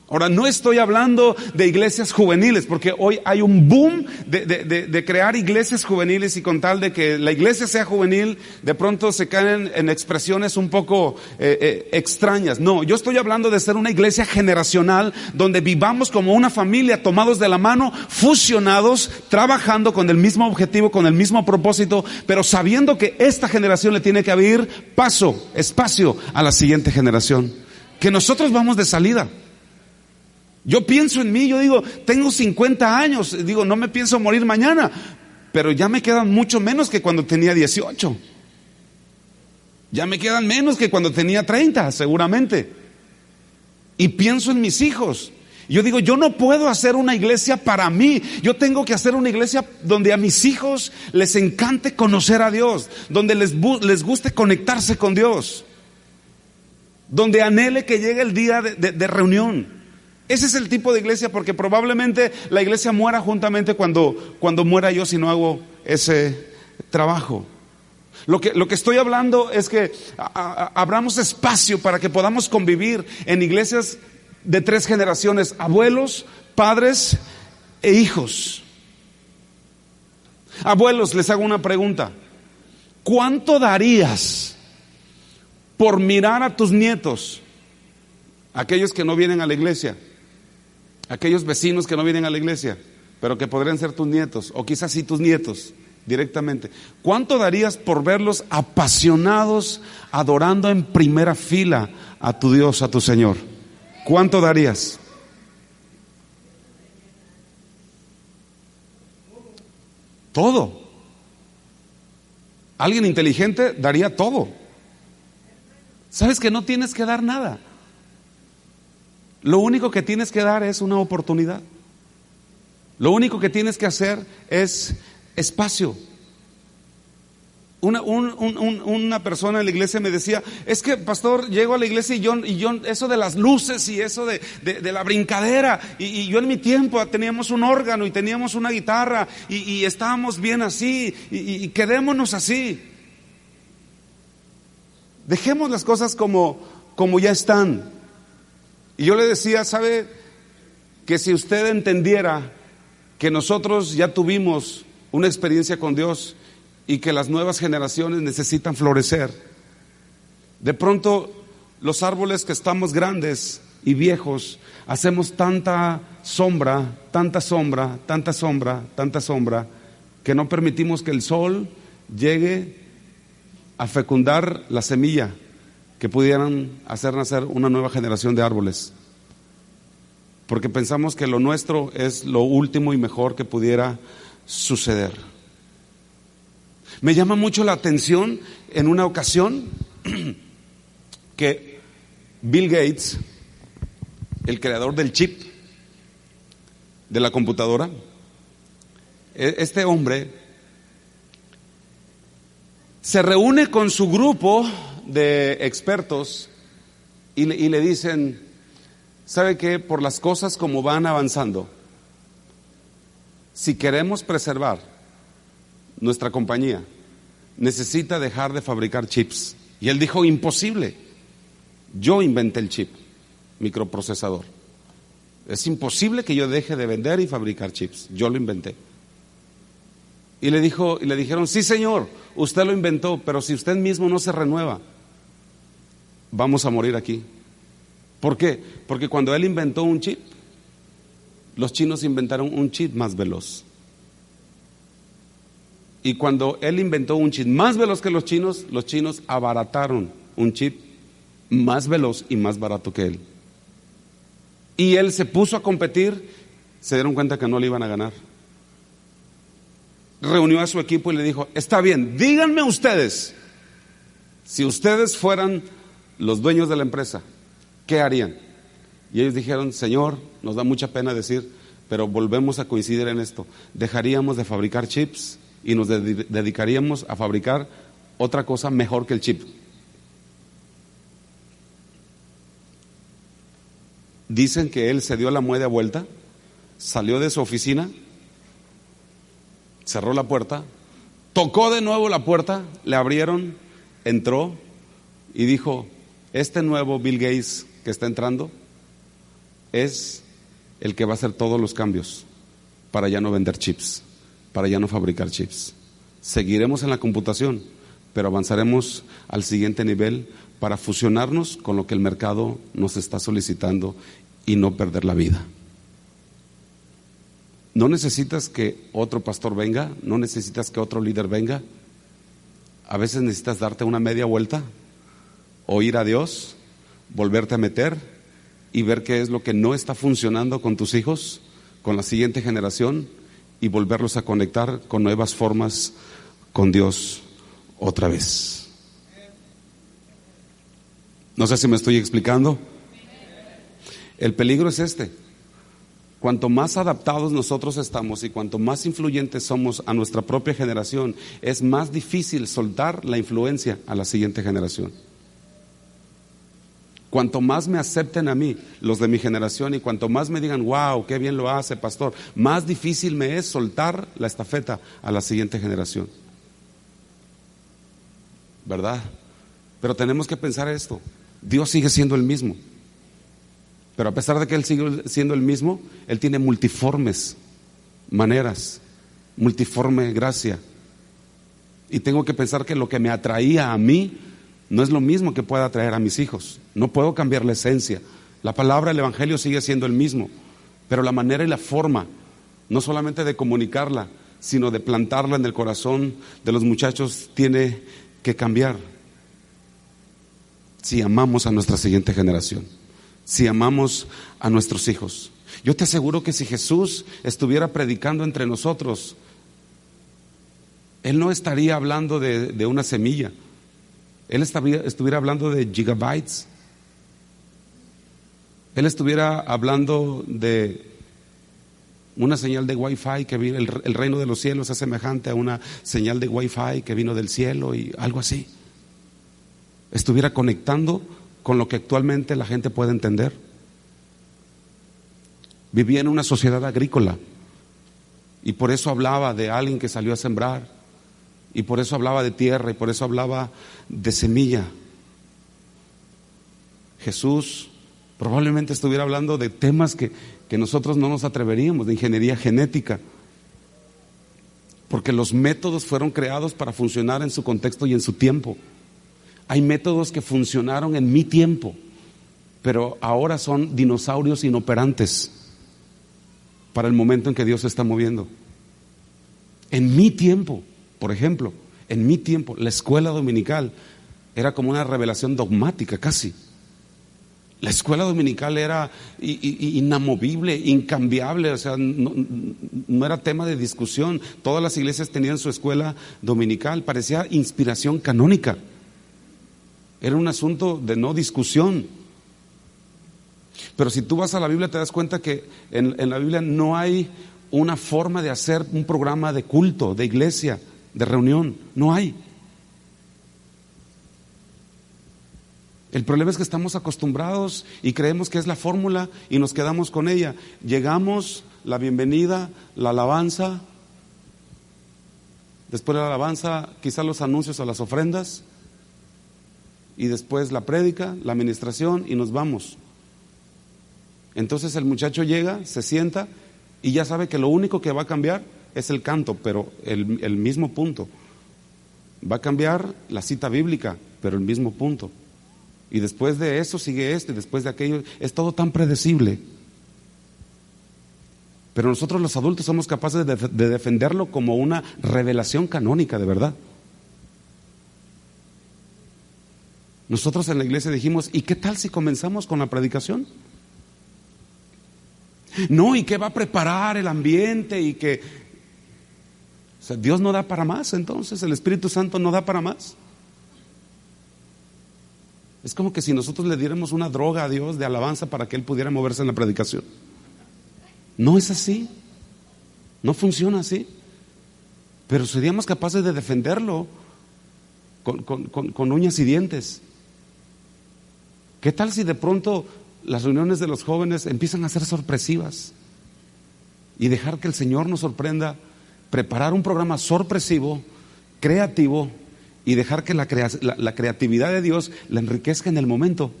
Ahora, no estoy hablando de iglesias juveniles, porque hoy hay un boom de crear iglesias juveniles, y con tal de que la iglesia sea juvenil, de pronto se caen en expresiones un poco extrañas. No, yo estoy hablando de ser una iglesia generacional, donde vivamos como una familia, tomados de la mano, fusionados, trabajando con el mismo objetivo, con el mismo propósito, pero sabiendo que esta generación le tiene que abrir espacio a la siguiente generación, que nosotros vamos de salida. Yo pienso en mí, yo digo, tengo 50 años, digo, no me pienso morir mañana, pero ya me quedan mucho menos que cuando tenía 18. Ya me quedan menos que cuando tenía 30, seguramente. Y pienso en mis hijos. Yo digo, yo no puedo hacer una iglesia para mí. Yo tengo que hacer una iglesia donde a mis hijos les encante conocer a Dios, donde les guste conectarse con Dios, donde anhele que llegue el día de reunión. Ese es el tipo de iglesia, porque probablemente la iglesia muera juntamente cuando muera yo, si no hago ese trabajo. Lo que estoy hablando es que abramos espacio para que podamos convivir en iglesias de 3 generaciones: abuelos, padres e hijos. Abuelos, les hago una pregunta: ¿cuánto darías por mirar a tus nietos, aquellos que no vienen a la iglesia, aquellos vecinos que no vienen a la iglesia, pero que podrían ser tus nietos, o quizás sí tus nietos directamente? ¿Cuánto darías por verlos apasionados, adorando en primera fila a tu Dios, a tu Señor? ¿Cuánto darías? Todo. Alguien inteligente daría todo. Sabes que no tienes que dar nada. Lo único que tienes que dar es una oportunidad. Lo único que tienes que hacer es espacio. Una persona en la iglesia me decía: es que, pastor, llego a la iglesia y yo eso de las luces y eso de la brincadera, y yo en mi tiempo teníamos un órgano y teníamos una guitarra y estábamos bien así, y quedémonos así. Dejemos las cosas como ya están. Y yo le decía: ¿sabe que si usted entendiera que nosotros ya tuvimos una experiencia con Dios y que las nuevas generaciones necesitan florecer, de pronto los árboles que estamos grandes y viejos hacemos tanta sombra, tanta sombra, tanta sombra, tanta sombra, que no permitimos que el sol llegue a fecundar la semilla que pudieran hacer nacer una nueva generación de árboles, porque pensamos que lo nuestro es lo último y mejor que pudiera suceder. Me llama mucho la atención en una ocasión que Bill Gates, el creador del chip de la computadora, este hombre se reúne con su grupo de expertos y le dicen: ¿sabe qué? Por las cosas como van avanzando, si queremos preservar nuestra compañía, necesita dejar de fabricar chips. Y él dijo: imposible, yo inventé el chip, microprocesador. Es imposible que yo deje de vender y fabricar chips, yo lo inventé. Y le dijeron: sí, señor, usted lo inventó, pero si usted mismo no se renueva, vamos a morir aquí. ¿Por qué? Porque cuando él inventó un chip, los chinos inventaron un chip más veloz. Y cuando él inventó un chip más veloz que los chinos abarataron un chip más veloz y más barato que él. Y él se puso a competir, se dieron cuenta que no le iban a ganar. reunió a su equipo y le dijo: está bien, díganme ustedes, si ustedes fueran los dueños de la empresa, ¿qué harían? Y ellos dijeron: Señor, nos da mucha pena decir, pero volvemos a coincidir en esto. Dejaríamos de fabricar chips y nos dedicaríamos a fabricar otra cosa mejor que el chip. Dicen que él se dio la media vuelta, salió de su oficina, cerró la puerta, tocó de nuevo la puerta, le abrieron, entró y dijo: este nuevo Bill Gates que está entrando es el que va a hacer todos los cambios para ya no vender chips, para ya no fabricar chips. Seguiremos en la computación, pero avanzaremos al siguiente nivel para fusionarnos con lo que el mercado nos está solicitando y no perder la vida. No necesitas que otro pastor venga, no necesitas que otro líder venga. A veces necesitas darte una media vuelta, oír a Dios, volverte a meter y ver qué es lo que no está funcionando con tus hijos, con la siguiente generación, y volverlos a conectar con nuevas formas con Dios otra vez. No sé si me estoy explicando. El peligro es este: cuanto más adaptados nosotros estamos y cuanto más influyentes somos a nuestra propia generación, es más difícil soltar la influencia a la siguiente generación. Cuanto más me acepten a mí, los de mi generación, y cuanto más me digan: wow, qué bien lo hace, pastor, más difícil me es soltar la estafeta a la siguiente generación. ¿Verdad? Pero tenemos que pensar esto: Dios sigue siendo el mismo, pero a pesar de que Él sigue siendo el mismo, Él tiene multiformes maneras, multiforme gracia. Y tengo que pensar que lo que me atraía a mí no es lo mismo que pueda atraer a mis hijos. No puedo cambiar la esencia. La palabra, el evangelio sigue siendo el mismo, pero la manera y la forma, no solamente de comunicarla, sino de plantarla en el corazón de los muchachos, tiene que cambiar. Si amamos a nuestra siguiente generación, si amamos a nuestros hijos. Yo te aseguro que si Jesús estuviera predicando entre nosotros, Él no estaría hablando de una semilla. Él estuviera hablando de gigabytes. Él estuviera hablando de una señal de Wi-Fi que vino. El reino de los cielos es semejante a una señal de Wi-Fi que vino del cielo, y algo así. Estuviera conectando con lo que actualmente la gente puede entender. Vivía en una sociedad agrícola y por eso hablaba de alguien que salió a sembrar, y por eso hablaba de tierra, y por eso hablaba de semilla. Jesús probablemente estuviera hablando de temas que nosotros no nos atreveríamos, de ingeniería genética, porque los métodos fueron creados para funcionar en su contexto y en su tiempo. Hay métodos que funcionaron en mi tiempo, pero ahora son dinosaurios inoperantes para el momento en que Dios se está moviendo. En mi tiempo, por ejemplo, en mi tiempo, la escuela dominical era como una revelación dogmática casi. La escuela dominical era inamovible, incambiable, o sea, no era tema de discusión. Todas las iglesias tenían su escuela dominical, parecía inspiración canónica. Era un asunto de no discusión. Pero si tú vas a la Biblia te das cuenta que en la Biblia no hay una forma de hacer un programa de culto, de iglesia, de reunión. No hay. El problema es que estamos acostumbrados y creemos que es la fórmula y nos quedamos con ella. Llegamos, la bienvenida, la alabanza, después de la alabanza quizás los anuncios o las ofrendas, y después la prédica, la administración, y nos vamos. Entonces el muchacho llega, se sienta y ya sabe que lo único que va a cambiar es el canto, pero el mismo punto. Va a cambiar la cita bíblica, pero el mismo punto. Y después de eso sigue y después de aquello. Es todo tan predecible. Pero nosotros los adultos somos capaces de defenderlo como una revelación canónica, de verdad. Nosotros en la iglesia dijimos: ¿y qué tal si comenzamos con la predicación? No, ¿y qué va a preparar el ambiente? Y que sea, Dios no da para más, entonces el Espíritu Santo no da para más. Es como que si nosotros le diéramos una droga a Dios de alabanza para que Él pudiera moverse en la predicación. No es así, no funciona así. Pero seríamos capaces de defenderlo con uñas y dientes. ¿Qué tal si de pronto las reuniones de los jóvenes empiezan a ser sorpresivas? Y dejar que el Señor nos sorprenda, preparar un programa sorpresivo, creativo, y dejar que la creatividad de Dios la enriquezca en el momento.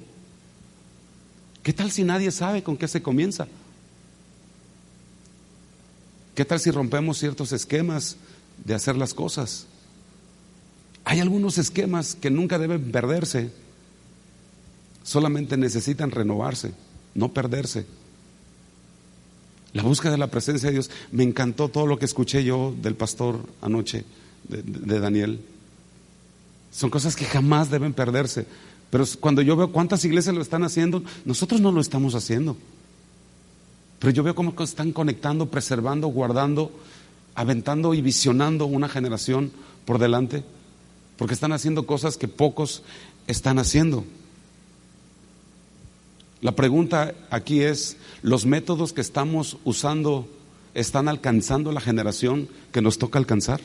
¿Qué tal si nadie sabe con qué se comienza? ¿Qué tal si rompemos ciertos esquemas de hacer las cosas? Hay algunos esquemas que nunca deben perderse, solamente necesitan renovarse, no perderse. La búsqueda de la presencia de Dios. Me encantó todo lo que escuché yo del pastor anoche, de Daniel. Son cosas que jamás deben perderse. Pero cuando yo veo cuántas iglesias lo están haciendo, nosotros no lo estamos haciendo. Pero yo veo cómo están conectando, preservando, guardando, aventando y visionando una generación por delante, porque están haciendo cosas que pocos están haciendo. La pregunta aquí es: ¿los métodos que estamos usando están alcanzando la generación que nos toca alcanzar?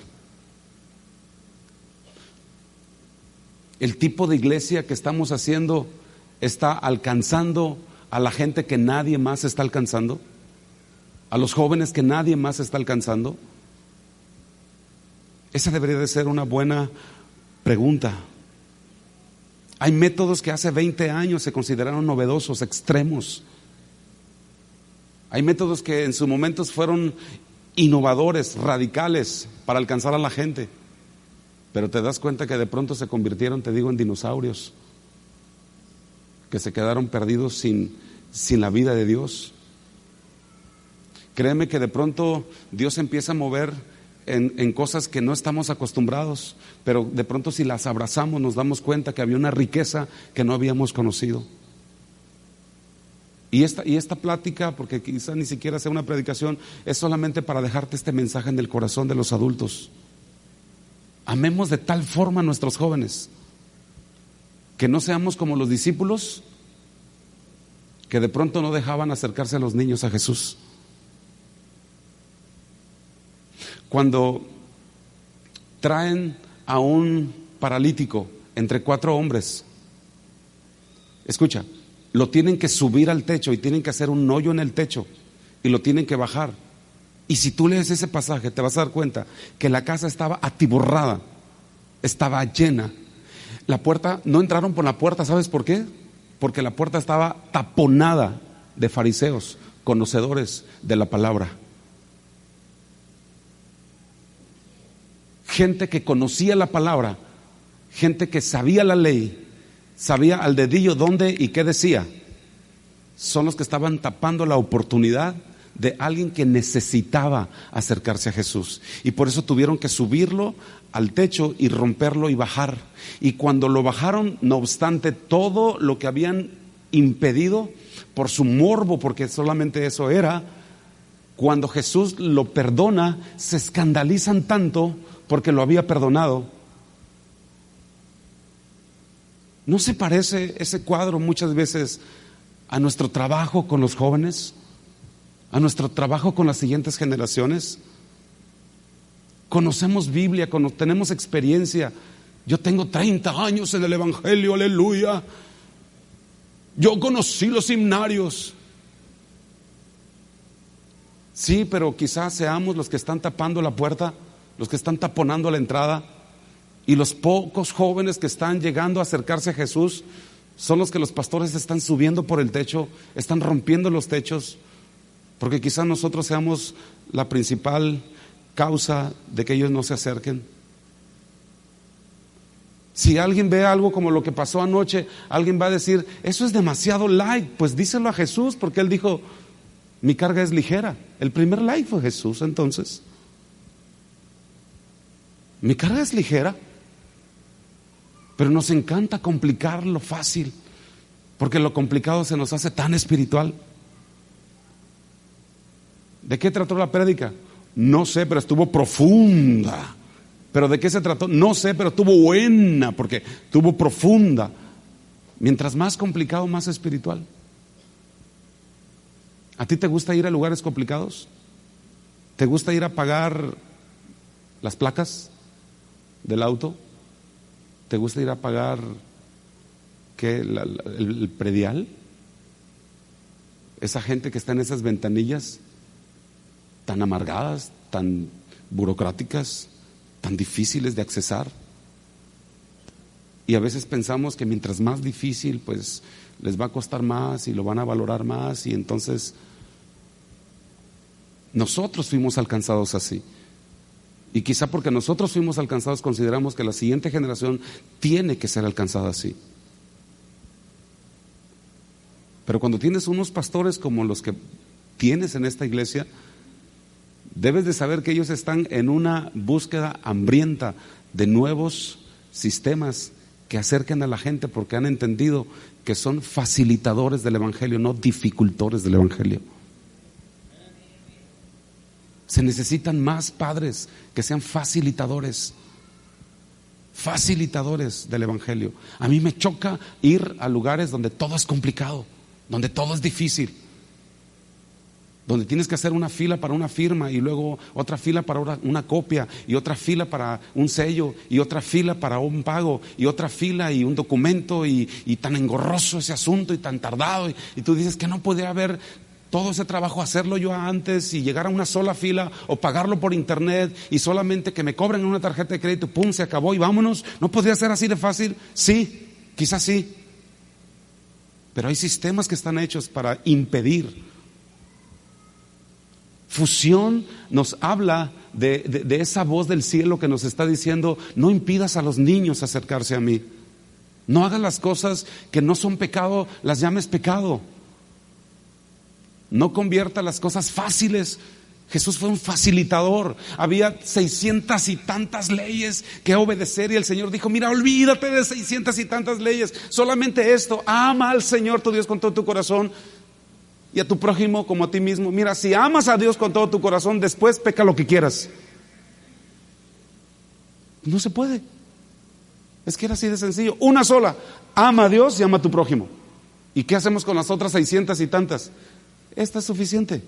¿El tipo de iglesia que estamos haciendo está alcanzando a la gente que nadie más está alcanzando? ¿A los jóvenes que nadie más está alcanzando? Esa debería de ser una buena pregunta. Hay métodos que hace 20 años se consideraron novedosos, extremos. Hay métodos que en sus momentos fueron innovadores, radicales para alcanzar a la gente. Pero te das cuenta que de pronto se convirtieron, te digo, en dinosaurios, que se quedaron perdidos sin la vida de Dios. Créeme que de pronto Dios empieza a mover en cosas que no estamos acostumbrados, pero de pronto si las abrazamos nos damos cuenta que había una riqueza que no habíamos conocido. Y esta plática, porque quizá ni siquiera sea una predicación, es solamente para dejarte este mensaje en el corazón de los adultos. Amemos de tal forma a nuestros jóvenes, que no seamos como los discípulos que de pronto no dejaban acercarse a los niños a Jesús. Cuando traen a un paralítico entre 4 hombres, escucha, lo tienen que subir al techo y tienen que hacer un hoyo en el techo y lo tienen que bajar. Y si tú lees ese pasaje te vas a dar cuenta que la casa estaba atiborrada, estaba llena. La puerta, no entraron por la puerta, ¿sabes por qué? Porque la puerta estaba taponada de fariseos, conocedores de la palabra. Gente que conocía la palabra, gente que sabía la ley, sabía al dedillo dónde y qué decía. Son los que estaban tapando la oportunidad de alguien que necesitaba acercarse a Jesús. Y por eso tuvieron que subirlo al techo y romperlo y bajar. Y cuando lo bajaron, no obstante todo lo que habían impedido por su morbo, porque solamente eso era, cuando Jesús lo perdona, se escandalizan tanto porque lo había perdonado. ¿No se parece ese cuadro muchas veces a nuestro trabajo con los jóvenes? ¿A nuestro trabajo con las siguientes generaciones? Conocemos Biblia, tenemos experiencia. Yo tengo 30 años en el Evangelio, aleluya. Yo conocí los himnarios. Sí, pero quizás seamos los que están tapando la puerta, los que están taponando la entrada, y los pocos jóvenes que están llegando a acercarse a Jesús son los que los pastores están subiendo por el techo, están rompiendo los techos, porque quizás nosotros seamos la principal causa de que ellos no se acerquen. Si alguien ve algo como lo que pasó anoche, alguien va a decir, eso es demasiado light. Pues díselo a Jesús, porque Él dijo, mi carga es ligera. El primer light fue Jesús, entonces. Mi carga es ligera. Pero nos encanta complicar lo fácil, porque lo complicado se nos hace tan espiritual. ¿De qué trató la prédica? No sé, pero estuvo profunda. ¿Pero de qué se trató? No sé, pero estuvo buena, porque estuvo profunda. Mientras más complicado, más espiritual. ¿A ti te gusta ir a lugares complicados? ¿Te gusta ir a pagar las placas del auto? ¿Te gusta ir a pagar el predial? Esa gente que está en esas ventanillas tan amargadas, tan burocráticas, tan difíciles de accesar. Y a veces pensamos que mientras más difícil, pues les va a costar más y lo van a valorar más, y entonces nosotros fuimos alcanzados así. Y quizá porque nosotros fuimos alcanzados, consideramos que la siguiente generación tiene que ser alcanzada así. Pero cuando tienes unos pastores como los que tienes en esta iglesia, debes de saber que ellos están en una búsqueda hambrienta de nuevos sistemas que acerquen a la gente, porque han entendido que son facilitadores del evangelio, no dificultores del evangelio. Se necesitan más padres que sean facilitadores del evangelio. A mí me choca ir a lugares donde todo es complicado, donde todo es difícil, donde tienes que hacer una fila para una firma, y luego otra fila para una copia, y otra fila para un sello, y otra fila para un pago, y otra fila y un documento, y tan engorroso ese asunto y tan tardado, y tú dices que no podría haber todo ese trabajo, hacerlo yo antes y llegar a una sola fila, o pagarlo por internet y solamente que me cobren una tarjeta de crédito, pum, se acabó y vámonos. ¿No podría ser así de fácil? Sí, quizás sí, pero hay sistemas que están hechos para impedir. Fusión nos habla de esa voz del cielo que nos está diciendo: no impidas a los niños acercarse a mí, no hagas las cosas que no son pecado, las llames pecado. No convierta las cosas fáciles. Jesús fue un facilitador. Había 600 y tantas leyes que obedecer, y el Señor dijo: mira, olvídate de 600 y tantas leyes, solamente esto: ama al Señor tu Dios con todo tu corazón y a tu prójimo como a ti mismo. Mira, si amas a Dios con todo tu corazón, después peca lo que quieras. No se puede. Es que era así de sencillo. Una sola: ama a Dios y ama a tu prójimo. ¿Y qué hacemos con las otras 600 y tantas? Esta es suficiente.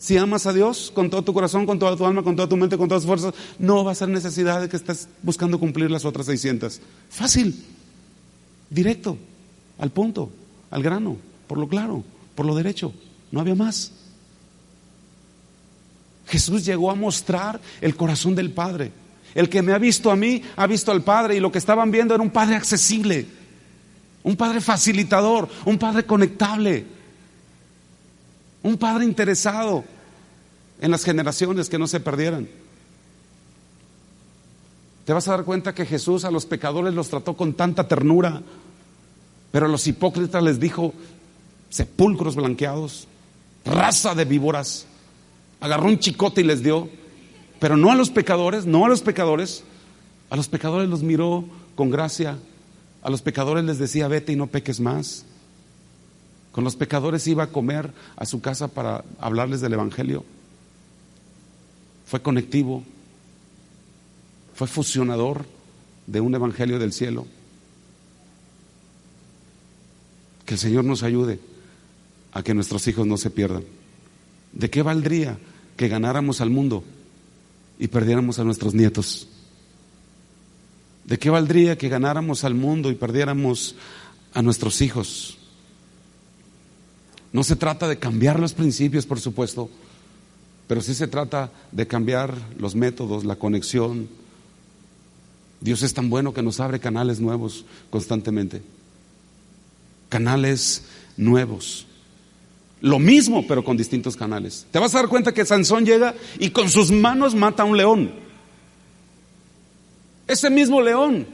Si amas a Dios con todo tu corazón, con toda tu alma, con toda tu mente, con todas tus fuerzas, no va a ser necesidad de que estés buscando cumplir las otras 600. Fácil, directo, al punto, al grano, por lo claro, por lo derecho. No había más. Jesús llegó a mostrar el corazón del Padre. El que me ha visto a mí, ha visto al Padre. Y lo que estaban viendo era un Padre accesible, un Padre facilitador, un Padre conectable, un Padre interesado en las generaciones que no se perdieran. Te vas a dar cuenta que Jesús a los pecadores los trató con tanta ternura, pero a los hipócritas les dijo: sepulcros blanqueados, raza de víboras. Agarró un chicote y les dio. Pero no a los pecadores, no a los pecadores. A los pecadores los miró con gracia. A los pecadores les decía: vete y no peques más. Con los pecadores iba a comer a su casa para hablarles del evangelio. Fue conectivo, fue fusionador de un evangelio del cielo. Que el Señor nos ayude a que nuestros hijos no se pierdan. ¿De qué valdría que ganáramos al mundo y perdiéramos a nuestros nietos? ¿De qué valdría que ganáramos al mundo y perdiéramos a nuestros hijos? No se trata de cambiar los principios, por supuesto, pero sí se trata de cambiar los métodos, la conexión. Dios es tan bueno que nos abre canales nuevos constantemente. Canales nuevos. Lo mismo, pero con distintos canales. Te vas a dar cuenta que Sansón llega y con sus manos mata a un león. Ese mismo león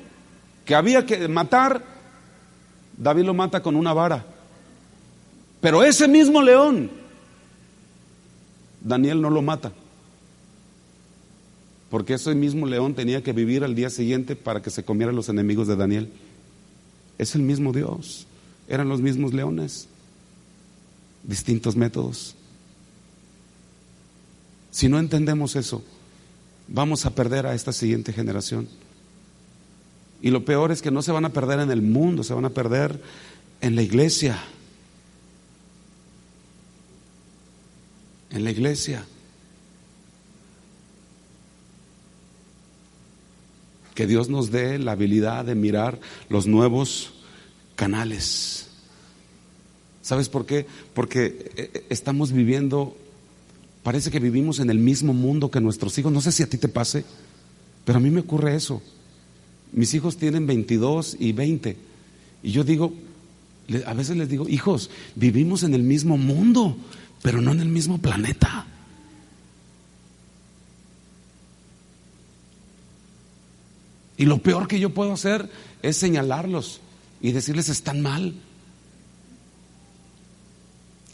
que había que matar, David lo mata con una vara. Pero ese mismo león, Daniel no lo mata, porque ese mismo león tenía que vivir al día siguiente para que se comieran los enemigos de Daniel. Es el mismo Dios, eran los mismos leones, distintos métodos. Si no entendemos eso, vamos a perder a esta siguiente generación. Y lo peor es que no se van a perder en el mundo, se van a perder en la iglesia. En la iglesia. Que Dios nos dé la habilidad de mirar los nuevos canales. ¿Sabes por qué? Porque estamos viviendo, parece que vivimos en el mismo mundo que nuestros hijos. No sé si a ti te pase, pero a mí me ocurre eso. Mis hijos tienen 22 y 20. Y yo digo, a veces les digo, hijos, vivimos en el mismo mundo, pero no en el mismo planeta. Y lo peor que yo puedo hacer es señalarlos y decirles están mal.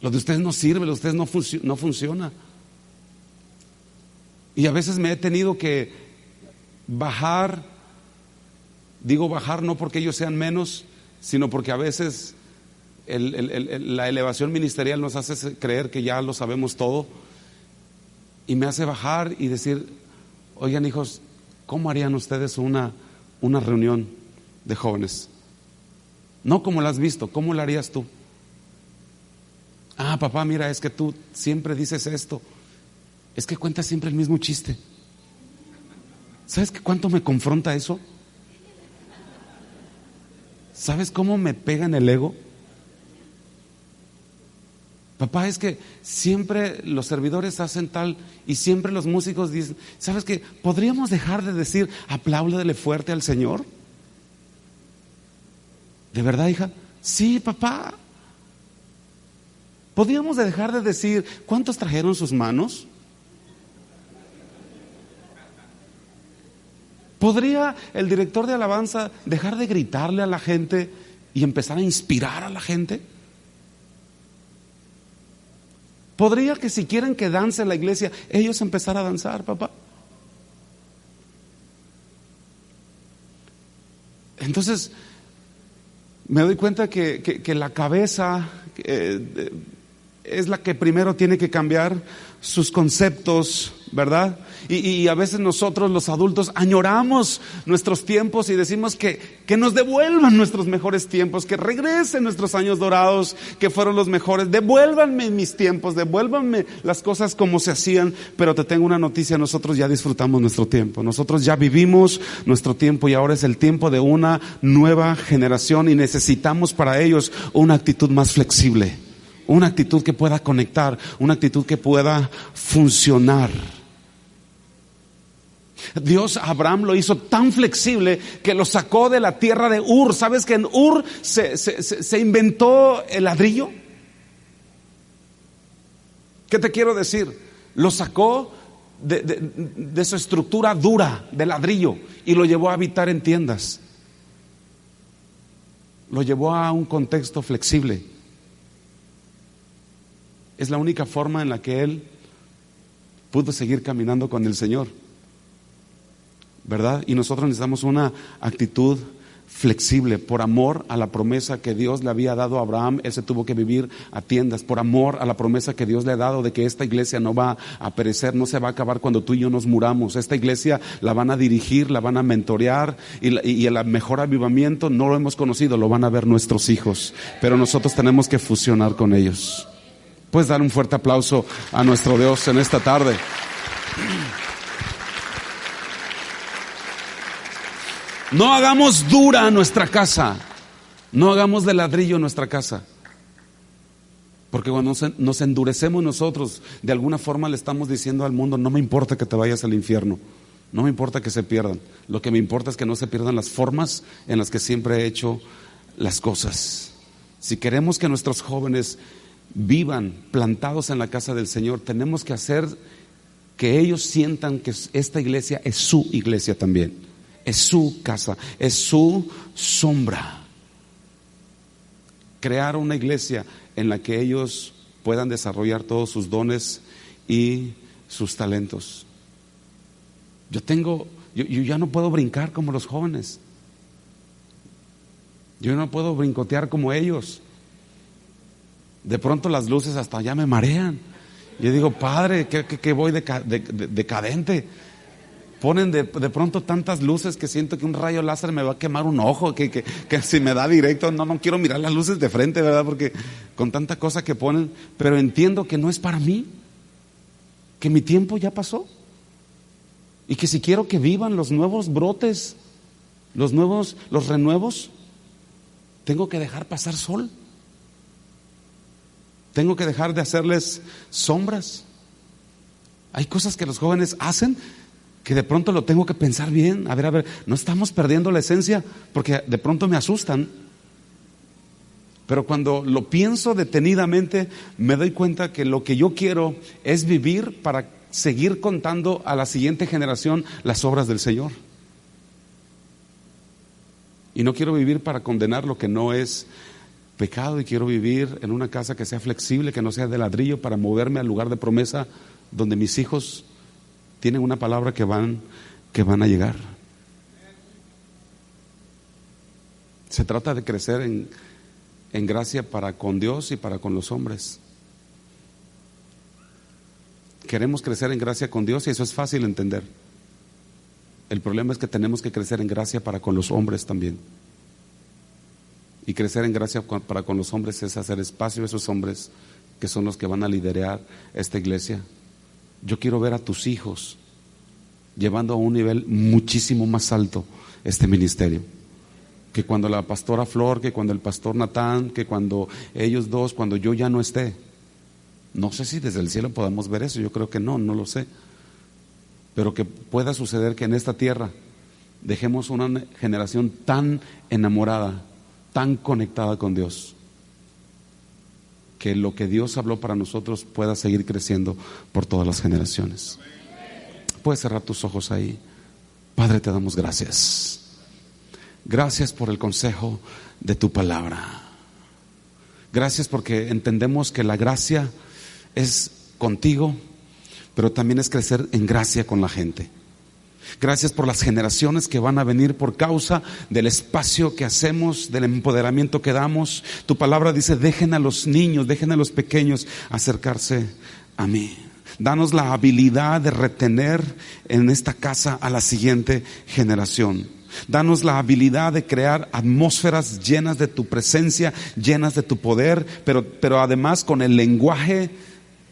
Lo de ustedes no sirve, lo de ustedes no funciona. Y a veces me he tenido que bajar. Digo bajar no porque ellos sean menos, sino porque a veces la elevación ministerial nos hace creer que ya lo sabemos todo. Y me hace bajar y decir, oigan hijos, ¿cómo harían ustedes una reunión de jóvenes? No como la has visto, ¿cómo la harías tú? Ah, papá, mira, es que tú siempre dices esto. Es que cuentas siempre el mismo chiste. ¿Sabes cuánto me confronta eso? ¿Sabes cómo me pega en el ego? Papá, es que siempre los servidores hacen tal y siempre los músicos dicen, ¿sabes qué? ¿Podríamos dejar de decir apláudele fuerte al Señor? ¿De verdad, hija? Sí, papá. ¿Podríamos dejar de decir cuántos trajeron sus manos? ¿Podría el director de alabanza dejar de gritarle a la gente y empezar a inspirar a la gente? ¿Podría que si quieren que dance en la iglesia, ellos empezar a danzar, papá? Entonces, me doy cuenta que la cabeza es la que primero tiene que cambiar sus conceptos, ¿verdad? Y a veces nosotros los adultos añoramos nuestros tiempos y decimos que nos devuelvan nuestros mejores tiempos, que regresen nuestros años dorados que fueron los mejores. Devuélvanme mis tiempos, devuélvanme las cosas como se hacían. Pero te tengo una noticia, nosotros ya disfrutamos nuestro tiempo, nosotros ya vivimos nuestro tiempo y ahora es el tiempo de una nueva generación y necesitamos para ellos una actitud más flexible, una actitud que pueda conectar, una actitud que pueda funcionar. Dios a Abraham lo hizo tan flexible que lo sacó de la tierra de Ur. ¿Sabes que en Ur se inventó el ladrillo? ¿Qué te quiero decir? Lo sacó de su estructura dura, de ladrillo, y lo llevó a habitar en tiendas. Lo llevó a un contexto flexible. Es la única forma en la que él pudo seguir caminando con el Señor, ¿verdad? Y nosotros necesitamos una actitud flexible. Por amor a la promesa que Dios le había dado a Abraham, él se tuvo que vivir a tiendas. Por amor a la promesa que Dios le ha dado de que esta iglesia no va a perecer, no se va a acabar cuando tú y yo nos muramos. Esta iglesia la van a dirigir, la van a mentorear y el mejor avivamiento no lo hemos conocido, lo van a ver nuestros hijos, pero nosotros tenemos que fusionar con ellos. Puedes dar un fuerte aplauso a nuestro Dios en esta tarde. No hagamos dura nuestra casa, no hagamos de ladrillo nuestra casa, porque cuando nos endurecemos nosotros, de alguna forma le estamos diciendo al mundo, no me importa que te vayas al infierno, no me importa que se pierdan, lo que me importa es que no se pierdan las formas en las que siempre he hecho las cosas. Si queremos que nuestros jóvenes vivan plantados en la casa del Señor, tenemos que hacer que ellos sientan que esta iglesia es su iglesia también, es su casa, es su sombra. Crear una iglesia en la que ellos puedan desarrollar todos sus dones y sus talentos. Yo ya no puedo brincar como los jóvenes, yo no puedo brincotear como ellos. De pronto las luces hasta allá me marean Yo digo, Padre, que voy decadente. Ponen de pronto tantas luces que siento que un rayo láser me va a quemar un ojo, que si me da directo, no quiero mirar las luces de frente, ¿verdad? Porque con tanta cosa que ponen, pero entiendo que no es para mí, que mi tiempo ya pasó. Y que si quiero que vivan los nuevos brotes, los renuevos, tengo que dejar pasar sol. Tengo que dejar de hacerles sombras. Hay cosas que los jóvenes hacen que de pronto lo tengo que pensar bien. A ver, no estamos perdiendo la esencia, porque de pronto me asustan. Pero cuando lo pienso detenidamente, me doy cuenta que lo que yo quiero es vivir para seguir contando a la siguiente generación las obras del Señor. Y no quiero vivir para condenar lo que no es pecado, y quiero vivir en una casa que sea flexible, que no sea de ladrillo, para moverme al lugar de promesa donde mis hijos tienen una palabra que van a llegar. Se trata de crecer en gracia para con Dios y para con los hombres. Queremos crecer en gracia con Dios y eso es fácil entender. El problema es que tenemos que crecer en gracia para con los hombres también. Y crecer en gracia para con los hombres es hacer espacio a esos hombres que son los que van a liderar esta iglesia. Yo quiero ver a tus hijos llevando a un nivel muchísimo más alto este ministerio. Que cuando la pastora Flor, que cuando el pastor Natán, que cuando ellos dos, cuando yo ya no esté. No sé si desde el cielo podamos ver eso, yo creo que no lo sé. Pero que pueda suceder que en esta tierra dejemos una generación tan enamorada, tan conectada con Dios, que lo que Dios habló para nosotros pueda seguir creciendo por todas las generaciones. Puedes cerrar tus ojos ahí. Padre, te damos gracias. Gracias por el consejo de tu palabra. Gracias porque entendemos que la gracia es contigo, pero también es crecer en gracia con la gente. Gracias por las generaciones que van a venir por causa del espacio que hacemos, del empoderamiento que damos. Tu palabra dice, dejen a los niños, dejen a los pequeños acercarse a mí. Danos la habilidad de retener en esta casa a la siguiente generación. Danos la habilidad de crear atmósferas llenas de tu presencia, llenas de tu poder, pero además con el lenguaje,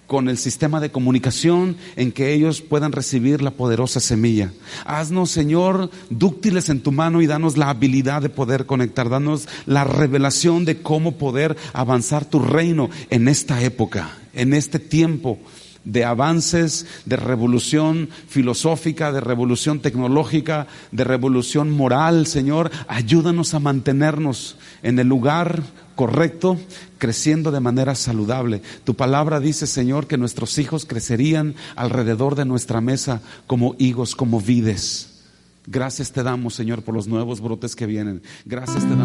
con el sistema de comunicación en que ellos puedan recibir la poderosa semilla. Haznos, Señor, dúctiles en tu mano y danos la habilidad de poder conectar. Danos la revelación de cómo poder avanzar tu reino en esta época, en este tiempo de avances, de revolución filosófica, de revolución tecnológica, de revolución moral. Señor, ayúdanos a mantenernos en el lugar correcto, creciendo de manera saludable. Tu palabra dice, Señor, que nuestros hijos crecerían alrededor de nuestra mesa como higos, como vides. Gracias te damos, Señor, por los nuevos brotes que vienen. Gracias te damos.